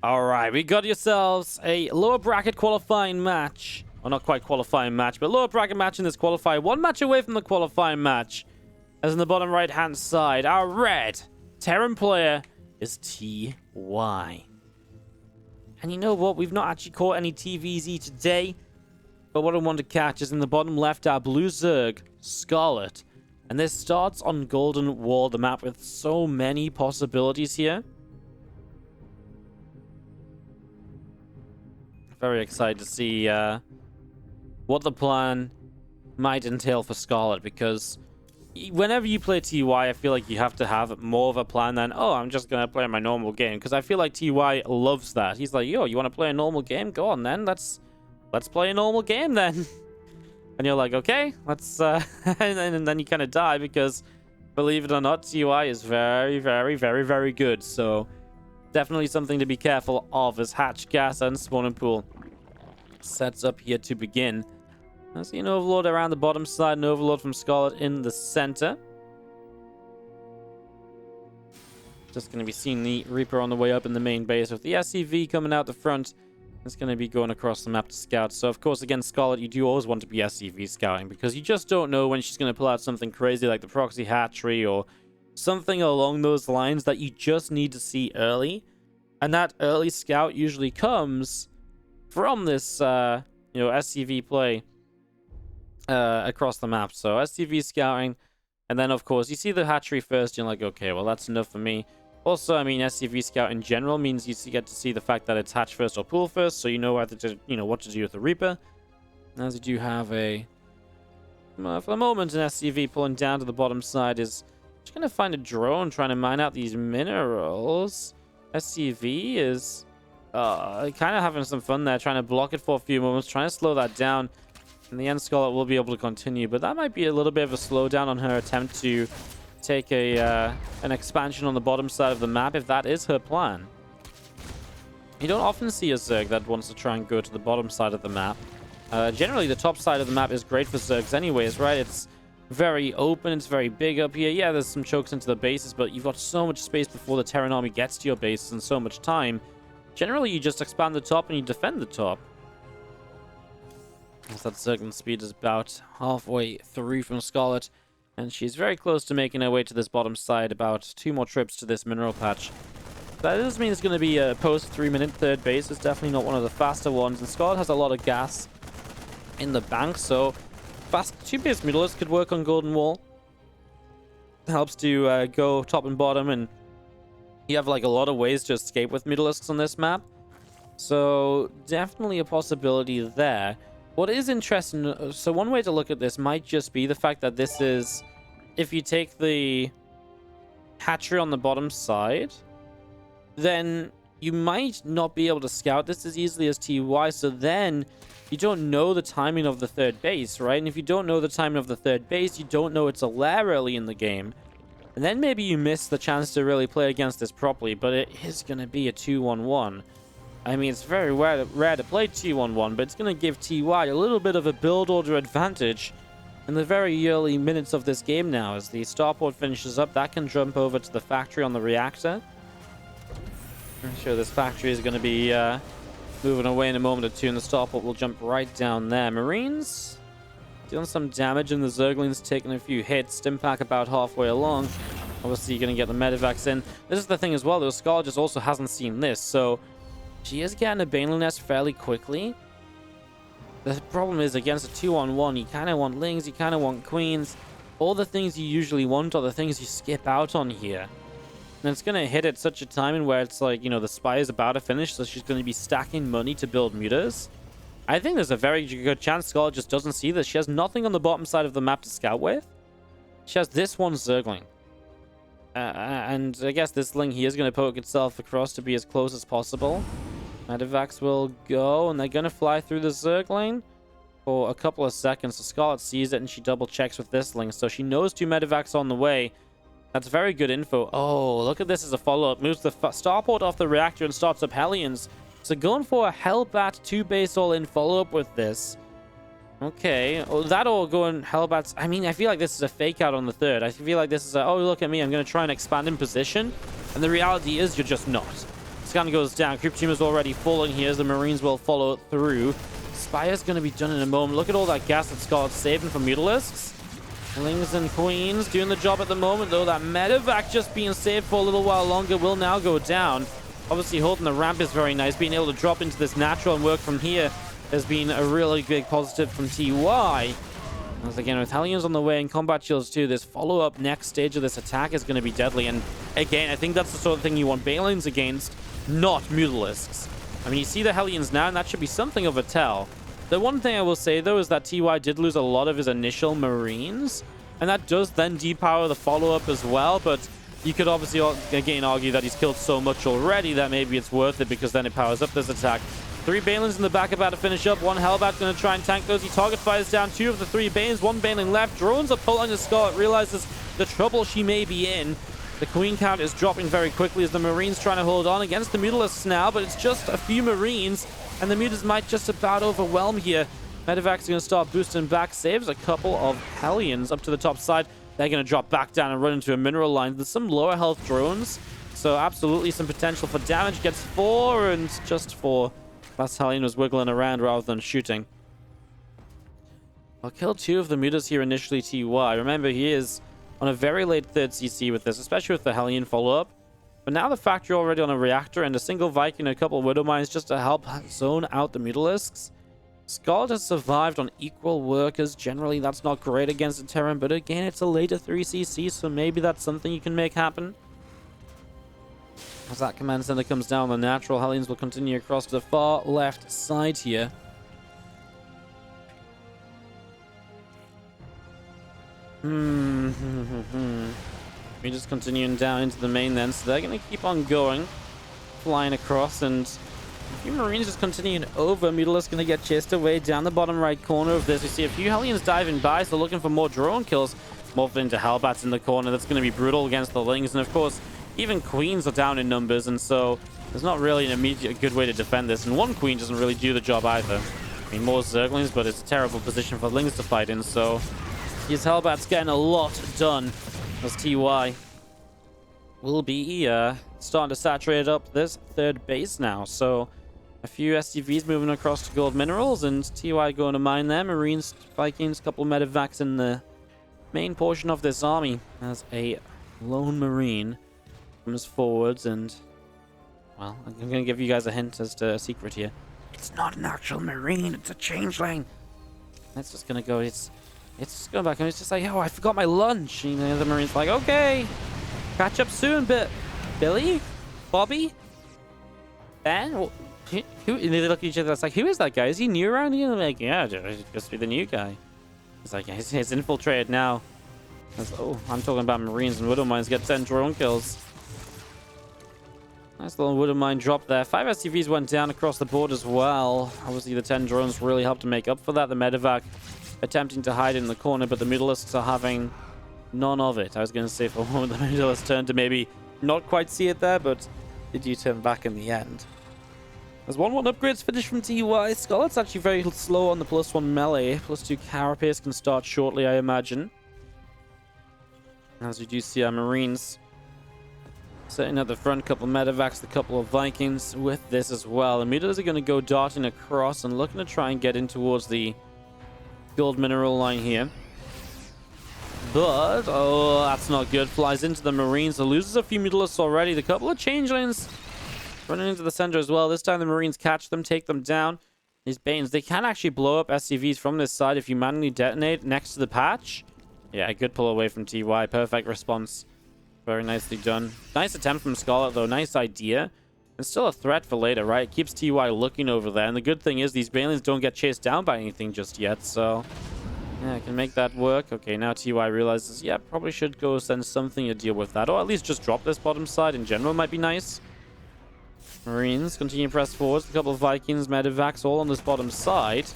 All right, we got yourselves a lower bracket qualifying match. Well, not quite qualifying match, but lower bracket match in this qualifier. One match away from the qualifying match. As in the bottom right-hand side, our red Terran player is TY. And you know what? We've not actually caught any TvZ today. But what I want to catch is in the bottom left, our blue Zerg, Scarlett. And this starts on Golden Wall, the map with so many possibilities here. Very excited to see what the plan might entail for Scarlett, because whenever you play TY, I feel like you have to have more of a plan than, oh, I'm just going to play my normal game. Because I feel like TY loves that. He's like, yo, you want to play a normal game? Go on then. Let's play a normal game then. And you're like, okay, let's... and then you kind of die because, believe it or not, TY is very, very, very, very good. So definitely something to be careful of as Hatch, Gas, and Spawning Pool sets up here to begin. I see an Overlord around the bottom side, an Overlord from Scarlett in the center. Just going to be seeing the Reaper on the way up in the main base with the SCV coming out the front. It's going to be going across the map to scout. So, of course, against Scarlett, you do always want to be SCV scouting because you just don't know when she's going to pull out something crazy like the Proxy Hatchery or something along those lines that you just need to see early. And that early scout usually comes from this, SCV play across the map. So SCV scouting, and then of course you see the hatchery first. You're like, okay, well that's enough for me. Also, I mean, SCV scout in general means you get to see the fact that it's hatch first or pool first, so you know what to do with the Reaper. As you do have a, for the moment, an SCV pulling down to the bottom side is just gonna find a drone trying to mine out these minerals. SCV is kind of having some fun there, trying to block it for a few moments, trying to slow that down. In the end, Scarlett will be able to continue, but that might be a little bit of a slowdown on her attempt to take an expansion on the bottom side of the map, if that is her plan. You don't often see a Zerg that wants to try and go to the bottom side of the map. Generally, the top side of the map is great for Zergs anyways, right? It's very open, it's very big up here. Yeah, there's some chokes into the bases, but you've got so much space before the Terran army gets to your bases and so much time. Generally, you just expand the top and you defend the top. As that Zergling speed is about halfway through from Scarlett, and she's very close to making her way to this bottom side, about 2 more trips to this mineral patch. That does mean it's going to be a post 3-minute third base. It's definitely not one of the faster ones, and Scarlett has a lot of gas in the bank, so fast 2-base Mutalisk could work on Golden Wall. Helps to go top and bottom, and you have like a lot of ways to escape with Mutalisks on this map. So definitely a possibility there. What is interesting, so one way to look at this might just be the fact that this is, if you take the hatchery on the bottom side, then you might not be able to scout this as easily as TY, so then you don't know the timing of the third base, right? And if you don't know the timing of the third base, you don't know it's a lair early in the game. And then maybe you miss the chance to really play against this properly, but it is going to be a 2-1-1. I mean, it's very rare to play 2-1-1, but it's going to give TY a little bit of a build order advantage in the very early minutes of this game now. As the starport finishes up, that can jump over to the factory on the reactor. I'm sure this factory is going to be moving away in a moment or two, and the starport will jump right down there. Marines dealing some damage, and the Zerglings taking a few hits. Stimpack about halfway along. Obviously, you're going to get the Medivacs in. This is the thing as well, though. Scarlett just also hasn't seen this, so she is getting a Banelin nest fairly quickly. The problem is, against a 2-on-1, you kind of want Lings, you kind of want Queens. All the things you usually want are the things you skip out on here. And it's going to hit at such a timing where it's like, the spy is about to finish, so she's going to be stacking money to build mutas. I think there's a very good chance Scarlett just doesn't see this. She has nothing on the bottom side of the map to scout with. She has this one Zergling. And I guess this Ling here is going to poke itself across to be as close as possible. Medivacs will go, and they're going to fly through the Zergling for a couple of seconds. So Scarlett sees it, and she double checks with this Ling. So she knows 2 Medivacs on the way. That's very good info. Oh, look at this as a follow-up. Moves the starport off the reactor and starts up Hellions. So going for a Hellbat 2-base all-in follow-up with this. Okay, well, that all going Hellbats. I mean, I feel like this is a fake out on the third. I feel like this is a, oh, look at me, I'm going to try and expand in position. And the reality is you're just not. Scan goes down. Creep team is already falling here as the Marines will follow through. Spire's going to be done in a moment. Look at all that gas that Scarlett's saving from Mutalisks. Lings and Queens doing the job at the moment, though. That medevac just being saved for a little while longer will now go down. Obviously, holding the ramp is very nice. Being able to drop into this natural and work from here has been a really big positive from TY. Once again, with Hellions on the way and combat shields too, this follow-up next stage of this attack is going to be deadly. And again, I think that's the sort of thing you want Balins against, not Mutalisks. I mean, you see the Hellions now, and that should be something of a tell. The one thing I will say, though, is that TY did lose a lot of his initial Marines, and that does then depower the follow-up as well, but you could obviously, again, argue that he's killed so much already that maybe it's worth it because then it powers up this attack. 3 Balins in the back about to finish up. 1 Hellbat's going to try and tank those. He target fires down 2 of the 3 Banes. 1 Balin left. Drones are pulling the Scarlett. Realizes the trouble she may be in. The Queen count is dropping very quickly as the Marines trying to hold on against the Mutalisks now, but it's just a few Marines, and the Mutas might just about overwhelm here. Medevac's going to start boosting back. Saves a couple of Hellions up to the top side. They're going to drop back down and run into a mineral line. There's some lower health drones, so absolutely some potential for damage. Gets 4 and just 4. Last Hellion was wiggling around rather than shooting. I'll kill 2 of the Mutas here initially, TY. Remember, he is on a very late 3rd CC with this, especially with the Hellion follow-up. But now the factory already on a reactor and a single Viking and a couple of Widow Mines just to help zone out the Mutalisks. Scarlett has survived on equal workers. Generally, that's not great against a Terran, but again, it's a later 3cc, so maybe that's something you can make happen. As that command center comes down, the natural Hellions will continue across to the far left side here. We're just continuing down into the main then, so they're going to keep on going, flying across, and a few Marines just continuing over. Mutalisk going to get chased away down the bottom right corner of this. We see a few Hellions diving by, so looking for more drone kills. Morphed into Hellbats in the corner. That's going to be brutal against the Lings, and of course, even Queens are down in numbers, and so there's not really an immediate good way to defend this. And 1 Queen doesn't really do the job either. I mean, more Zerglings, but it's a terrible position for Lings to fight in, so his Hellbat's getting a lot done as TY will be starting to saturate up this 3rd base now. So a few SCVs moving across to gold minerals, and TY going to mine there. Marines, Vikings, couple of medevacs in the main portion of this army as a lone Marine comes forwards, and well, I'm going to give you guys a hint as to a secret here. It's not an actual Marine, it's a changeling. That's just going to go, it's just going back, and it's just like, oh, I forgot my lunch. And the other Marine's like, okay, catch up soon, but Billy? Bobby? Ben? Who? And they look at each other, it's like, who is that guy? Is he new around here? And they're like, yeah, just be the new guy. It's like, he's infiltrated now. Oh, I'm talking about Marines and Widow Mines get 10 drone kills. Nice little Widow Mine drop there. 5 SCVs went down across the board as well. Obviously, the 10 drones really helped to make up for that. The medevac attempting to hide in the corner, but the Mutalisks are having none of it. I was going to say for a moment the Mutalisks turned to maybe not quite see it there, but they do turn back in the end. As 1-1 upgrades finish from TY, Scarlett's actually very slow on the +1 melee. +2 carapace can start shortly, I imagine. As you do see our Marines sitting at the front, couple of medevacs, a couple of Vikings with this as well. The Mutas are going to go darting across and looking to try and get in towards the gold mineral line here. But, oh, that's not good. Flies into the Marines. So loses a few Mutalisks already. The couple of changelings running into the center as well. This time the Marines catch them, take them down. These Banes, they can actually blow up SCVs from this side if you manually detonate next to the patch. Yeah, a good pull away from TY. Perfect response. Very nicely done. Nice attempt from Scarlett, though. Nice idea. It's still a threat for later, right? It keeps TY looking over there. And the good thing is these Balins don't get chased down by anything just yet. So, yeah, I can make that work. Okay, now TY realizes, yeah, probably should go send something to deal with that. Or at least just drop this bottom side in general might be nice. Marines continue to press forwards. A couple of Vikings, medevacs, all on this bottom side.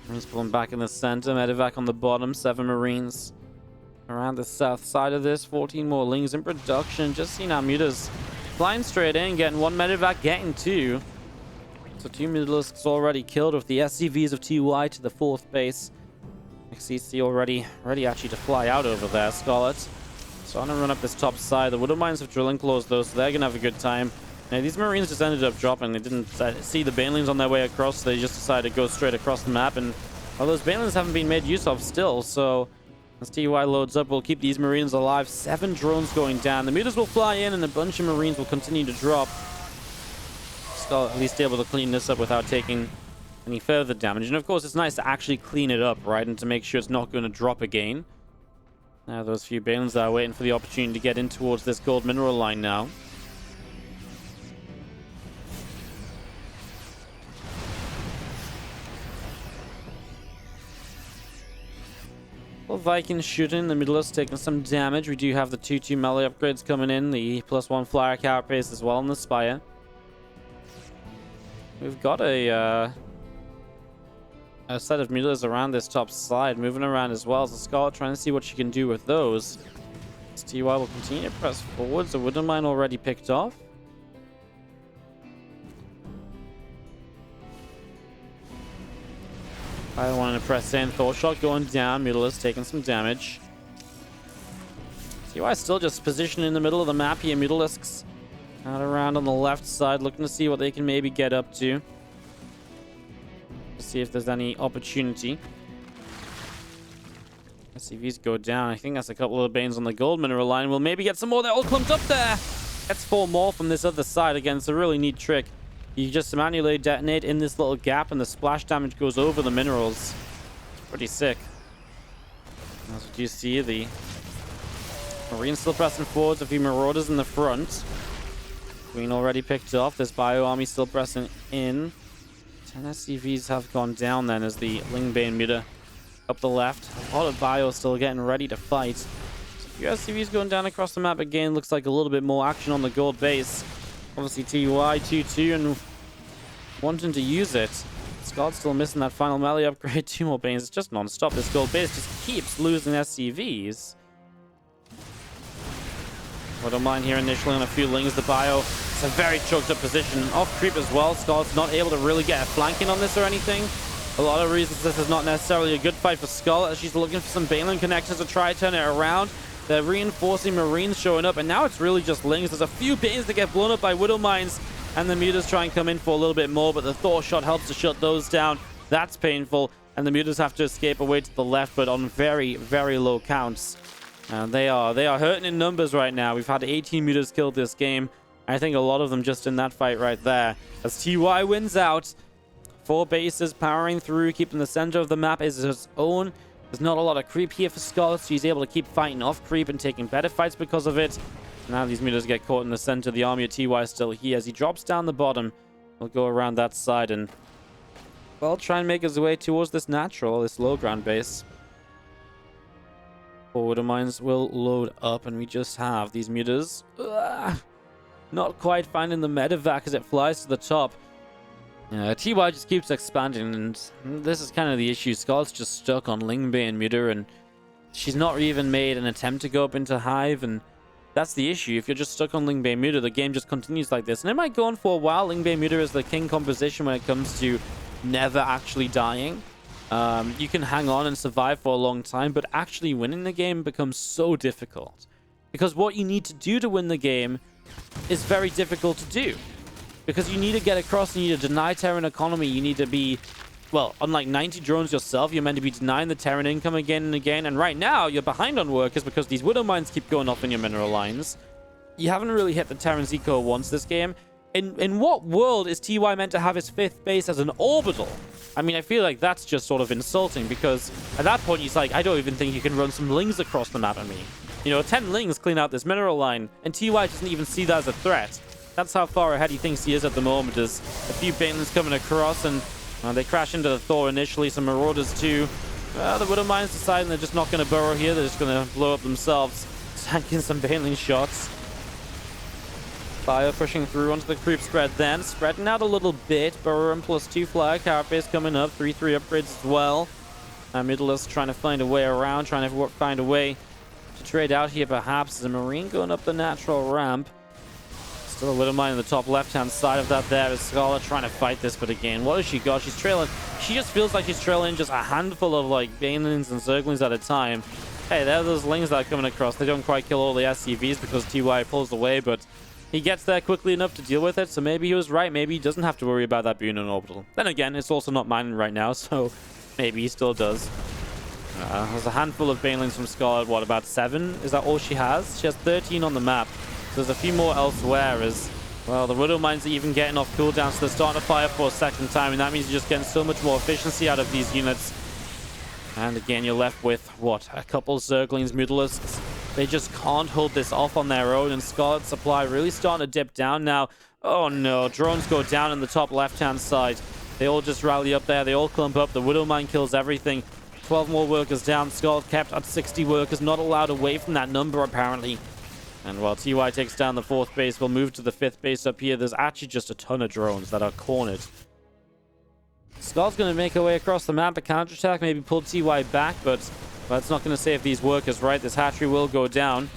Marines pulling back in the center. Medevac on the bottom. 7 Marines around the south side of this. 14 more Lings in production. Just seen our Mutas flying straight in. Getting 1 medevac, getting 2. So 2 Mutalisks already killed with the SCVs of TY to the 4th base. XCC already ready actually to fly out over there. Scarlett starting to run up this top side. The Widowmines have drilling claws though, so they're gonna have a good time. Now these Marines just ended up dropping. They didn't see the Banelings on their way across, so they just decided to go straight across the map. And well, those Banelings haven't been made use of still, so as TY loads up, we'll keep these Marines alive. 7 drones going down. The Mutas will fly in, and a bunch of Marines will continue to drop. Scarlett at least able to clean this up without taking any further damage. And of course, it's nice to actually clean it up, right? And to make sure it's not going to drop again. Now, those few Banelings that are waiting for the opportunity to get in towards this gold mineral line now. Well, Vikings shooting, the Middleists taking some damage. We do have the 2-2 melee upgrades coming in, the +1 flyer carapace as well on the Spire. We've got a set of Middleists around this top side, moving around as well. So Scarlett trying to see what she can do with those. TY will continue to press forwards. The Widowmine already picked off. I want to press in. Thought shot going down. Mutalisk taking some damage. TY still just positioned in the middle of the map here. Mutalisks out around on the left side, looking to see what they can maybe get up to. See if there's any opportunity. SCVs go down. I think that's a couple of Banes on the gold mineral line. We'll maybe get some more. They're all clumped up there. Gets 4 more from this other side. Again, it's a really neat trick. You just manually detonate in this little gap and the splash damage goes over the minerals. It's pretty sick. As you see, the Marines still pressing forwards. A few Marauders in the front. Queen already picked off. This Bio Army still pressing in. 10 SCVs have gone down then as the Lingbane Muta up the left. A lot of Bio still getting ready to fight. So a few SCVs going down across the map again. Looks like a little bit more action on the gold base. Obviously TY 2-2 and wanting to use it. Scott's still missing that final melee upgrade. 2 more Banes. It's just non-stop. This gold base just keeps losing SCVs. I don't mind here initially on a few Lings. The Bio, it's a very choked up position. Off creep as well. Scott's not able to really get a flanking on this or anything. A lot of reasons this is not necessarily a good fight for Scarlett as she's looking for some Baneling connectors to try to turn it around. They're reinforcing Marines showing up, and now it's really just Lings. There's a few Banes that get blown up by Widowmines, and the Mutas try and come in for a little bit more, but the Thor shot helps to shut those down. That's painful, and the Mutas have to escape away to the left, but on very, very low counts. And they are hurting in numbers right now. We've had 18 Mutas killed this game. I think a lot of them just in that fight right there. As TY wins out, 4 bases powering through, keeping the center of the map is its own. There's not a lot of creep here for Scarlett, so he's able to keep fighting off creep and taking better fights because of it. Now these Mutas get caught in the center. The army of TY is still here. As he drops down the bottom, he'll go around that side and, well, try and make his way towards this natural, this low ground base. Forward mines will load up, and we just have these Mutas not quite finding the medevac as it flies to the top. TY just keeps expanding, and this is kind of the issue. Scarlett's just stuck on Lingbane Muta, and she's not even made an attempt to go up into Hive, and that's the issue. If you're just stuck on Lingbane Muta, the game just continues like this. And it might go on for a while. Lingbane Muta is the king composition when it comes to never actually dying. You can hang on and survive for a long time, but actually winning the game becomes so difficult. Because what you need to do to win the game is very difficult to do. Because you need to get across, you need to deny Terran economy, you need to be, well, unlike 90 drones yourself, you're meant to be denying the Terran income again and again, and right now, you're behind on workers because these Widow Mines keep going off in your mineral lines. You haven't really hit the Terran's eco once this game. In what world is TY meant to have his 5th base as an orbital? I mean, I feel like that's just sort of insulting, because at that point, he's like, I don't even think you can run some Lings across the map at me. You know, 10 Lings clean out this mineral line, and TY doesn't even see that as a threat. That's how far ahead he thinks he is at the moment. There's a few Banelings coming across, and they crash into the Thor initially. Some Marauders too. The Widow Mines deciding they're just not going to burrow here. They're just going to blow up themselves. Tanking some Baneling shots. Fire pushing through onto the creep spread then. Spreading out a little bit. Burrow +2 flyer carapace coming up. 3-3 upgrades as well. Middleist trying to find a way around. Trying to find a way to trade out here perhaps. There's a Marine going up the natural ramp. Still a Widowmine in the top left-hand side of that there is Scarlett trying to fight this, but again, what has she got? She's trailing she just feels like she's trailing just a handful of like Banelings and Zerglings at a time. Hey, there are those Lings that are coming across. They don't quite kill all the SCVs because TY pulls away, but he gets there quickly enough to deal with it, so maybe he was right. Maybe he doesn't have to worry about that being an orbital. Then again, it's also not mining right now, so maybe he still does. There's a handful of Banelings from Scarlett. What, about 7? Is that all she has? She has 13 on the map. So there's a few more elsewhere as, well, the Widow Mines are even getting off cooldown, so they're starting to fire for a second time, and that means you're just getting so much more efficiency out of these units. And again, you're left with, what, a couple Zerglings, Mutalisks. They just can't hold this off on their own, and Scarlett's supply really starting to dip down now. Oh no, drones go down in the top left-hand side. They all just rally up there. They all clump up. The Widow Mine kills everything. 12 more workers down. Scarlett kept at 60 workers, not allowed away from that number, apparently. And while TY takes down the 4th base, we'll move to the 5th base up here. There's actually just a ton of drones that are cornered. Scarlett's going to make her way across the map to counterattack, maybe pull TY back, but that's not going to save these workers, right? This hatchery will go down.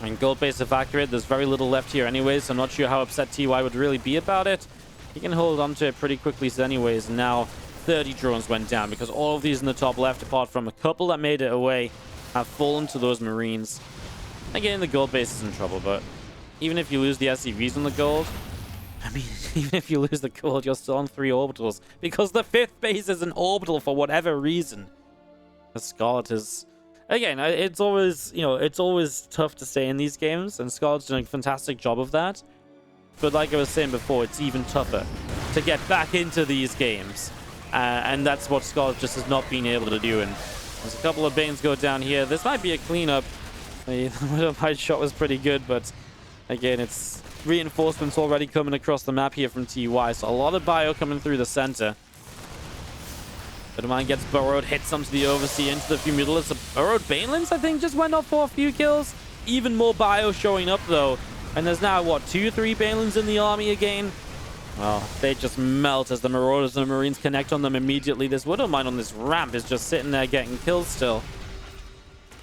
And gold base evacuated. There's very little left here anyways, so I'm not sure how upset TY would really be about it. He can hold on to it pretty quickly anyways. And now 30 drones went down because all of these in the top left, apart from a couple that made it away, have fallen to those Marines. Again, the gold base is in trouble, but even if you lose the SCVs on the gold, I mean, even if you lose the gold, you're still on 3 orbitals because the 5th base is an orbital for whatever reason. The Scarlett is, again, it's always, you know, it's always tough to stay in these games, and Scarlett's doing a fantastic job of that. But like I was saying before, it's even tougher to get back into these games. And that's what Scarlett just has not been able to do. And there's a couple of Banes go down here. This might be a cleanup. The Widowmine shot was pretty good, but again, it's reinforcements already coming across the map here from TY. So a lot of bio coming through the center. Widowmine gets burrowed, hits onto the Overseer, into the few Mutalisks. The burrowed Banelings, I think, just went off for a few kills. Even more bio showing up, though. And there's now, what, 2-3 Banelings in the army again? Well, they just melt as the Marauders and the Marines connect on them immediately. This Widowmine on this ramp is just sitting there getting kills still.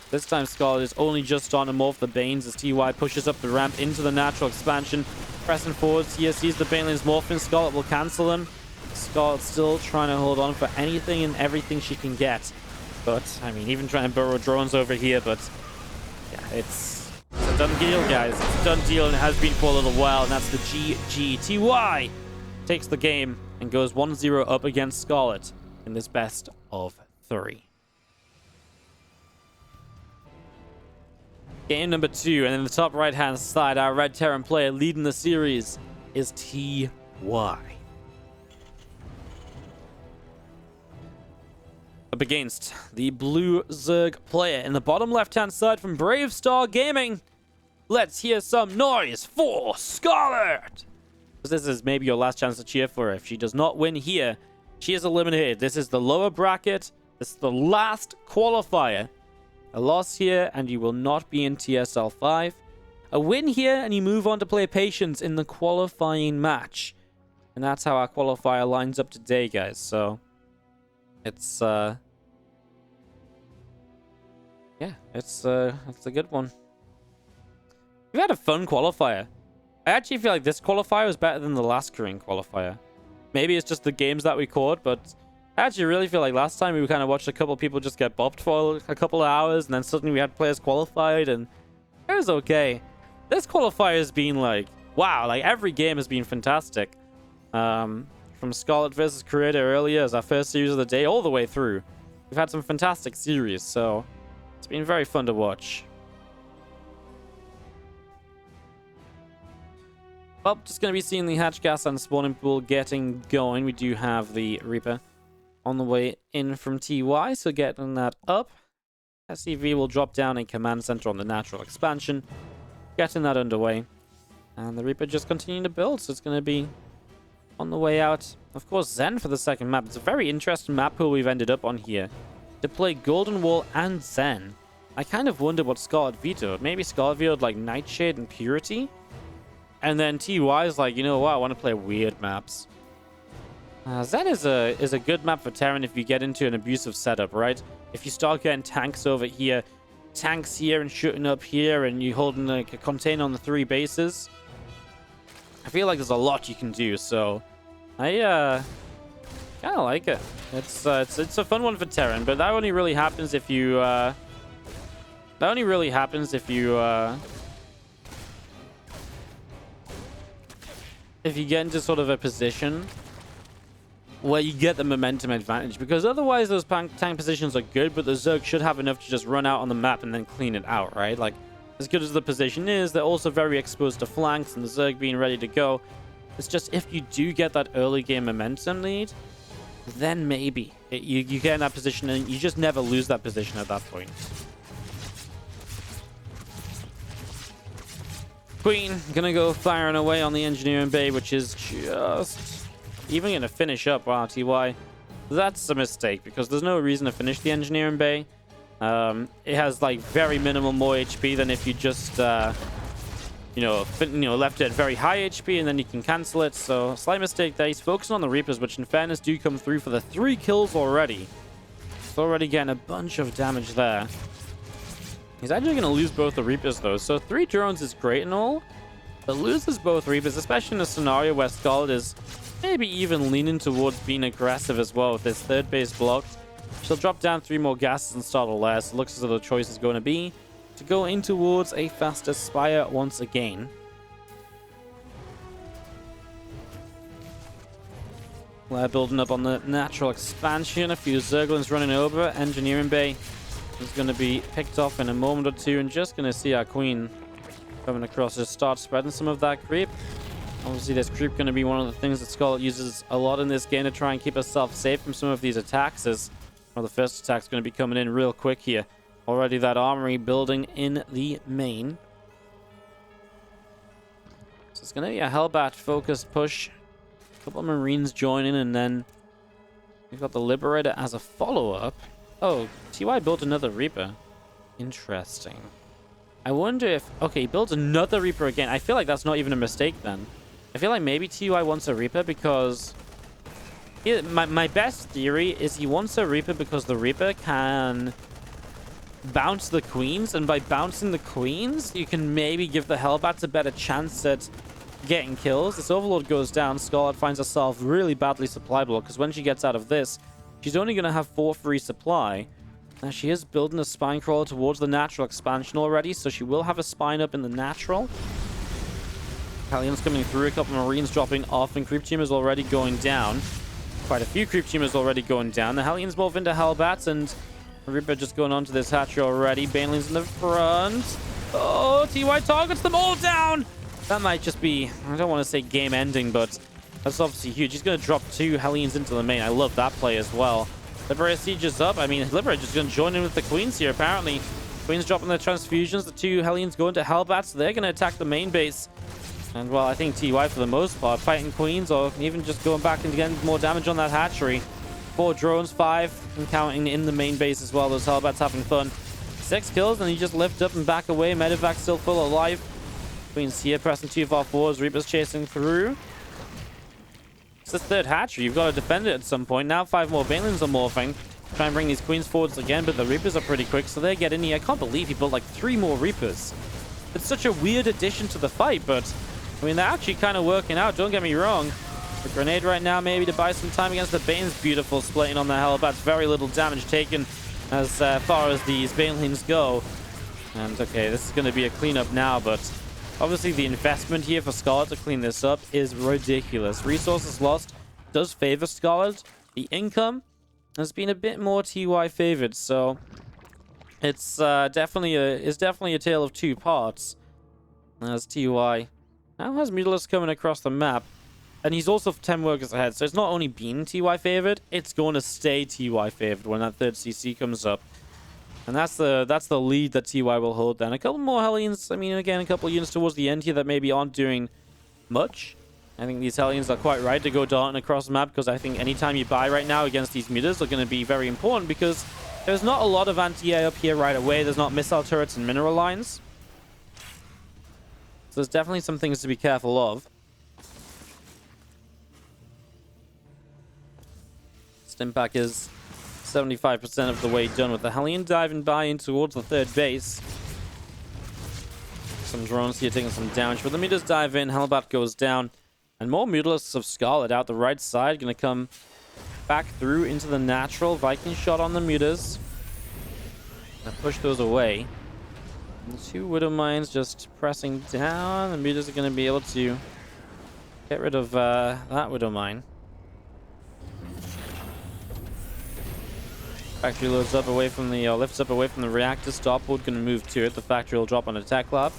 This time Scarlett is only just starting to morph the Banes as TY pushes up the ramp into the natural expansion. Pressing forwards here, sees the Banelings morphing. Scarlett will cancel them. Scarlett's still trying to hold on for anything and everything she can get. But, I mean, even trying to burrow drones over here, but yeah, it's a done deal, guys. It's a done deal, and it has been for a little while, and that's the GG. TY takes the game and goes 1-0 up against Scarlett in this best of 3. Game number 2, and in the top right-hand side, our Red Terran player leading the series is TY. Up against the blue Zerg player in the bottom left-hand side from Brave Star Gaming. Let's hear some noise for Scarlett! Because this is maybe your last chance to cheer for her. If she does not win here, she is eliminated. This is the lower bracket. This is the last qualifier. A loss here, and you will not be in TSL 5. A win here, and you move on to play Patience in the qualifying match. And that's how our qualifier lines up today, guys. So, it's, yeah, it's a good one. We've had a fun qualifier. I actually feel like this qualifier was better than the last Korean qualifier. Maybe it's just the games that we caught, but I actually really feel like last time we kind of watched a couple people just get bopped for a couple of hours, and then suddenly we had players qualified, and it was okay. This qualifier has been like, wow, like every game has been fantastic. From Scarlett versus Creator earlier as our first series of the day all the way through. We've had some fantastic series, so it's been very fun to watch. Well, just going to be seeing the hatch gas and spawning pool getting going. We do have the Reaper on the way in from TY, so getting that up. SCV will drop down a command center on the natural expansion. Getting that underway. And the Reaper just continuing to build, so it's going to be on the way out. Of course, Zen for the second map. It's a very interesting map pool we've ended up on here. To play Golden Wall and Zen. I kind of wonder what Scarlett vetoed. Maybe Scarlett vetoed like Nightshade and Purity? And then TY is like, you know what, I want to play weird maps. Zen is a good map for Terran if you get into an abusive setup, right? If you start getting tanks over here, tanks here and shooting up here, and you holding like a container on the 3 bases, I feel like there's a lot you can do. So I kind kind of like it. It's a fun one for Terran, but that only really happens if you if you get into sort of a position where you get the momentum advantage, because otherwise those tank positions are good, but the Zerg should have enough to just run out on the map and then clean it out, right? Like, as good as the position is, they're also very exposed to flanks and the Zerg being ready to go. It's just if you do get that early game momentum lead, then maybe you get in that position and you just never lose that position at that point. Queen gonna go firing away on the engineering bay, which is just even gonna finish up. Wow, TY, that's a mistake, because there's no reason to finish the engineering bay. It has like very minimal more HP than if you just left it at very high HP and then you can cancel it. So slight mistake there. He's focusing on the Reapers, which in fairness do come through for the 3 kills already. He's already getting a bunch of damage there. He's actually going to lose both the Reapers, though. So 3 drones is great and all, but loses both Reapers, especially in a scenario where Scarlett is maybe even leaning towards being aggressive as well with this third base blocked. She'll drop down 3 more gases and start a lair. So it looks as though the choice is going to be to go in towards a faster Spire once again. Lair building up on the natural expansion. A few Zerglings running over. Engineering bay is going to be picked off in a moment or two, and just going to see our Queen coming across to start spreading some of that creep. Obviously, this creep going to be one of the things that Scarlett uses a lot in this game to try and keep herself safe from some of these attacks, as well, the first attack's going to be coming in real quick here. Already that armory building in the main. So it's going to be a Hellbat focused push. A couple of Marines joining, and then we've got the Liberator as a follow-up. Oh, TY built another Reaper. Interesting. I wonder if... Okay, he builds another Reaper again. I feel like that's not even a mistake then. I feel like maybe TY wants a Reaper because... My best theory is he wants a Reaper because the Reaper can bounce the Queens, and by bouncing the Queens, you can maybe give the Hellbats a better chance at getting kills. This Overlord goes down. Scarlett finds herself really badly supply blocked, because when she gets out of this, she's only going to have 4 free supply. Now, she is building a spine crawler towards the natural expansion already, so she will have a spine up in the natural. Hellions coming through, a couple of Marines dropping off, and Creep Team is already going down. Quite a few Creep Teamers already going down. The Hellions morph into Hellbats, and Reaper just going onto this hatchery already. Banelings in the front. Oh, TY targets them all down! That might just be, I don't want to say game ending, but that's obviously huge. He's going to drop 2 Hellions into the main. I love that play as well. Liberator Siege is up. I mean, Liberator just going to join in with the Queens here, apparently. Queens dropping their transfusions. The 2 Hellions go into Hellbats. They're going to attack the main base. And, well, I think TY, for the most part, fighting Queens, or even just going back and getting more damage on that hatchery. 4 drones, 5, and counting in the main base as well. Those Hellbats having fun. 6 kills, and you just lift up and back away. Medevac still full alive. Queens here pressing too far forwards. Reaper's chasing through. It's the 3rd hatchery. You've got to defend it at some point. Now 5 more Banelings are morphing. Try and bring these Queens forwards again, but the Reapers are pretty quick, so they get in here. I can't believe he built like 3 more Reapers. It's such a weird addition to the fight, but I mean, they're actually kind of working out. Don't get me wrong. The grenade right now maybe to buy some time against the Banes. Beautiful splitting on the Hellbats. Very little damage taken as far as these Banelings go. And okay, this is going to be a cleanup now, but obviously the investment here for Scarlett to clean this up is ridiculous. Resources lost does favor Scarlett. The income has been a bit more TY favored, so it's definitely a tale of 2 parts. As TY now has Mutalisk coming across the map, and he's also 10 workers ahead, so it's not only been TY favored, it's going to stay TY favored when that 3rd CC comes up. And that's the lead that TY will hold then. A couple more Hellions, I mean, again, a couple of units towards the end here that maybe aren't doing much. I think these Hellions are quite right to go darting across the map, because I think anytime you buy right now against these mutas are going to be very important, because there's not a lot of anti-air up here right away. There's not missile turrets and mineral lines. So there's definitely some things to be careful of. Stimpak is 75% of the way done with the Hellion diving by in towards the 3rd base. Some drones here taking some damage, but the Mutas dive in, Hellbat goes down, and more Mutalisks of Scarlett out the right side. Going to come back through into the natural. Viking shot on the mutas. Gonna push those away. And the two Widow Mines just pressing down. The mutas are going to be able to get rid of that Widow Mine. Factory loads up away from the, lifts up away from the reactor. Starport going to move to it. The factory will drop on a tech lab.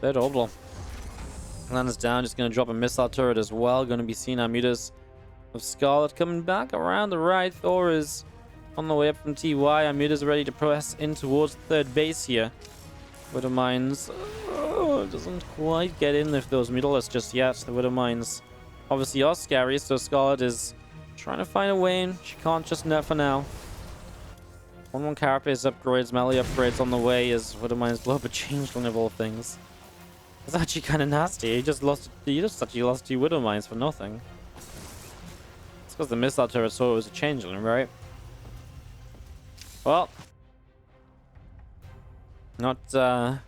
Third orbital. Lands down, just going to drop a missile turret as well. Going to be seeing our mutas of Scarlett coming back around the right. Thor is on the way up from TY. Our mutas are ready to press in towards third base here. Widow Mines doesn't quite get in with those mutalisks just yet. The Widow Mines obviously are scary, so Scarlett is trying to find a way in. She can't just net for now. 1-1 carapace upgrades, melee upgrades on the way as Widow Mines blow up a changeling of all things. It's actually kind of nasty. You just actually lost 2 Widow Mines for nothing. It's because the missile turret saw it was a changeling, right? Well, not the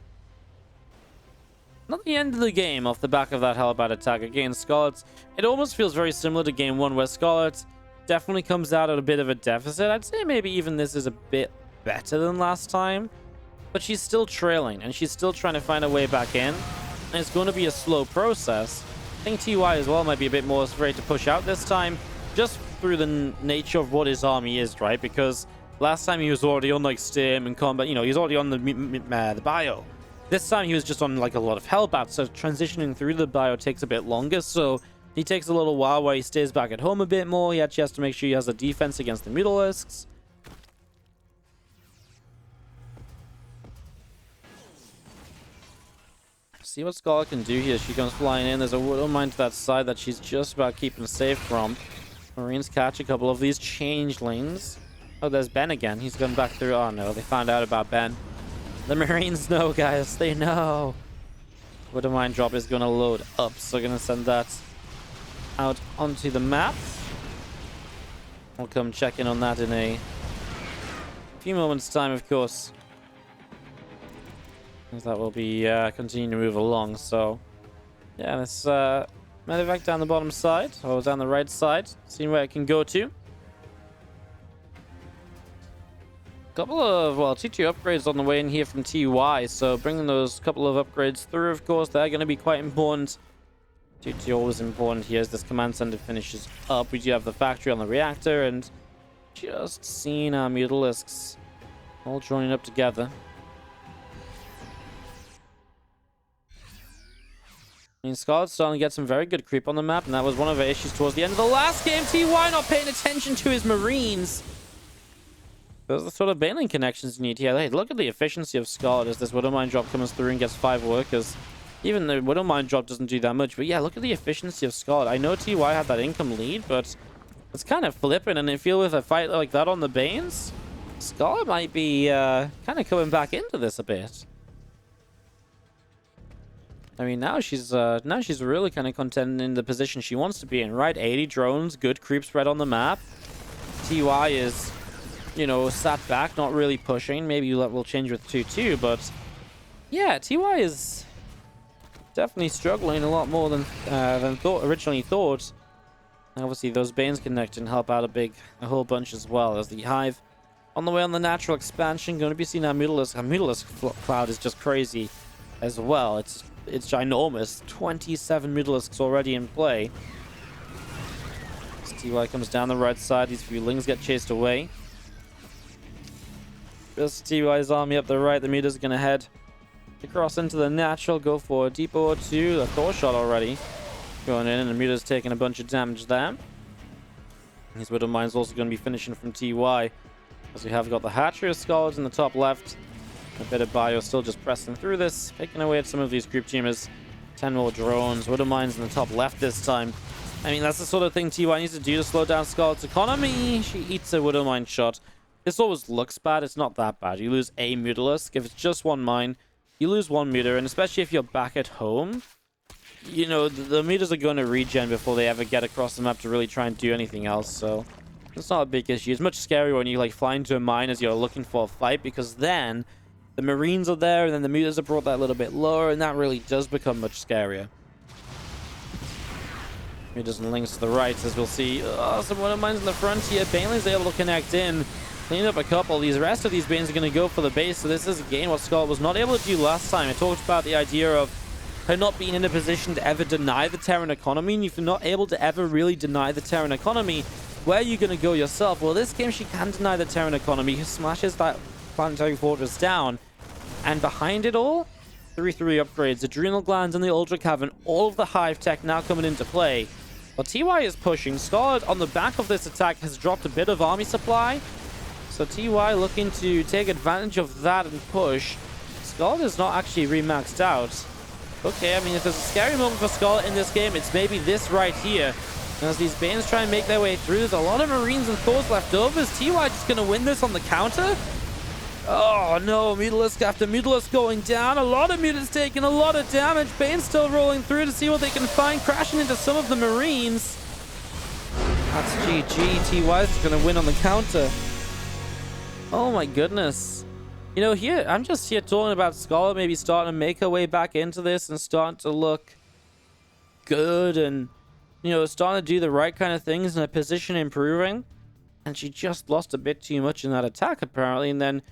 end of the game off the back of that Hellbat attack. Again, Scarlett, it almost feels very similar to game 1, where Scarlett definitely comes out at a bit of a deficit. I'd say maybe even this is a bit better than last time, but she's still trailing, and she's still trying to find a way back in, and it's going to be a slow process. I think TY as well might be a bit more afraid to push out this time, just through the nature of what his army is, right? Because last time he was already on like stim and combat, you know, he's already on the bio. This time he was just on like a lot of Hellbats, so transitioning through the bio takes a bit longer, so he takes a little while where he stays back at home a bit more. He actually has to make sure he has a defense against the mutalisks. See what Scarlett can do here. She comes flying in. There's a Widow Mine to that side that she's just about keeping safe from. Marines catch a couple of these changelings. Oh, there's Ben again. He's going back through. Oh no, they found out about Ben. The Marines know, guys. They know. Widow Mine drop is going to load up, so going to send that out onto the map. We'll come check in on that in a few moments' time, of course. As that will be continuing to move along. So, yeah, let's medevac down the bottom side, or down the right side, seeing where it can go to. Couple of, well, T2 upgrades on the way in here from TY, so bringing those couple of upgrades through, of course, they're going to be quite important. T2 always important here as this command center finishes up. We do have the factory on the reactor, and just seeing our mutalisks all joining up together. I mean, Scarlett's starting to get some very good creep on the map, and that was one of her issues towards the end of the last game. TY not paying attention to his Marines. Those are the sort of bailing connections you need here. Hey, look at the efficiency of Scarlett as this Widow Mine drop comes through and gets 5 workers. Even the Widow Mine drop doesn't do that much, but yeah, look at the efficiency of Scarlett. I know TY had that income lead, but it's kind of flipping, and I feel with a fight like that on the Banes, Scarlett might be kind of coming back into this a bit. I mean, now she's really kind of contending in the position she wants to be in, right? 80 drones, good creep spread on the map. TY is, you know, sat back, not really pushing. Maybe we'll change with 2-2, but yeah, TY is definitely struggling a lot more than originally thought. Obviously, those Banes connect and help out a whole bunch as well. As the Hive on the way on the natural expansion, going to be seeing our mutalisk. Our mutalisk cloud is just crazy as well. It's ginormous. 27 mutalisks already in play. As TY comes down the right side, these few lings get chased away. Just TY's army up the right. The mutas are going to head across into the natural, go for a depot or two. A Thor shot already going in, and the muta's taking a bunch of damage there. His Widow Mine's also going to be finishing from TY, as we have got the hatchery of Scarlett in the top left. A bit of bio still just pressing through this, picking away at some of these creep teamers. 10 more drones. Widow Mine's in the top left this time. I mean, that's the sort of thing TY needs to do to slow down Scarlett's economy. She eats a Widow Mine shot. This always looks bad. It's not that bad. You lose a mutalisk. If it's just one mine, you lose one meter, and especially if you're back at home, you know, the meters are going to regen before they ever get across the map to really try and do anything else, so it's not a big issue. It's much scarier when you, like, fly into a mine as you're looking for a fight, because then the Marines are there, and then the meters are brought that little bit lower, and that really does become much scarier. He doesn't links to the right, as we'll see. Some Widow Mines in the front here. Banelin's able to connect in. Clean up a couple. These rest of these Banes are going to go for the base. So this is again what Scarlett was not able to do last time. I talked about the idea of her not being in a position to ever deny the Terran economy. And if you're not able to ever really deny the Terran economy, where are you going to go yourself? Well, this game she can deny the Terran economy. She smashes that planetary fortress down. And behind it all, 3-3 upgrades, Adrenal Glands and the Ultra Cavern, all of the Hive tech now coming into play. Well, TY is pushing. Scarlett on the back of this attack has dropped a bit of army supply. So TY looking to take advantage of that and push. Scarlett is not actually remaxed out. Okay, I mean, if there's a scary moment for Scarlett in this game, it's maybe this right here. And as these Banes try and make their way through, there's a lot of Marines and Thors left over. Is TY just going to win this on the counter? Oh no, Mutalisk after Mutalisk going down. A lot of Mutants taking a lot of damage. Bane's still rolling through to see what they can find, crashing into some of the Marines. That's GG. TY is going to win on the counter. Oh my goodness. You know, here, I'm just here talking about Scarlett maybe starting to make her way back into this and starting to look good and, you know, starting to do the right kind of things and her position improving. And she just lost a bit too much in that attack, apparently, and then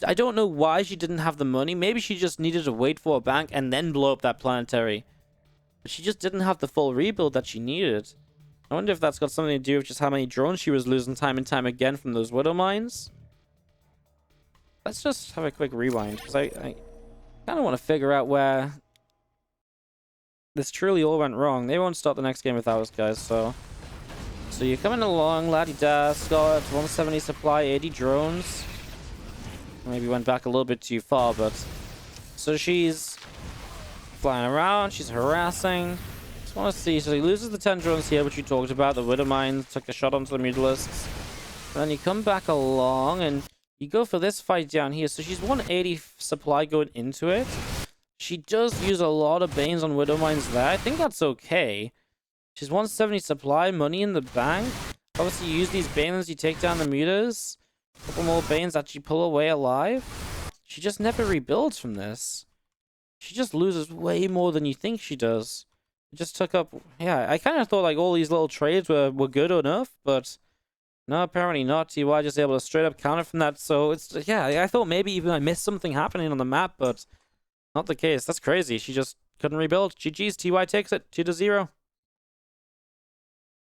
I don't know why she didn't have the money. Maybe she just needed to wait for a bank and then blow up that planetary. But she just didn't have the full rebuild that she needed. I wonder if that's got something to do with just how many drones she was losing time and time again from those Widow Mines. Let's just have a quick rewind, because I kind of want to figure out where this truly all went wrong. They won't start the next game without us, guys, so you're coming along, laddie-da. Scarlett, 170 supply, 80 drones. Maybe went back a little bit too far, but so she's flying around, she's harassing. Just want to see. So he loses the 10 drones here, which you talked about. The Widow Mine took a shot onto the Mutalisks. And then you come back along and you go for this fight down here. So she's 180 supply going into it. She does use a lot of Banes on Widow Mines there. I think that's okay. She's 170 supply, money in the bank. Obviously, you use these Banes, you take down the Mutas. A couple more Banes that she pull away alive. She just never rebuilds from this. She just loses way more than you think she does. It just took up... Yeah, I kind of thought like all these little trades were good enough, but no, apparently not. TY just able to straight up counter from that. So it's... Yeah, I thought maybe even I missed something happening on the map, but not the case. That's crazy. She just couldn't rebuild. GG's. TY takes it 2-0.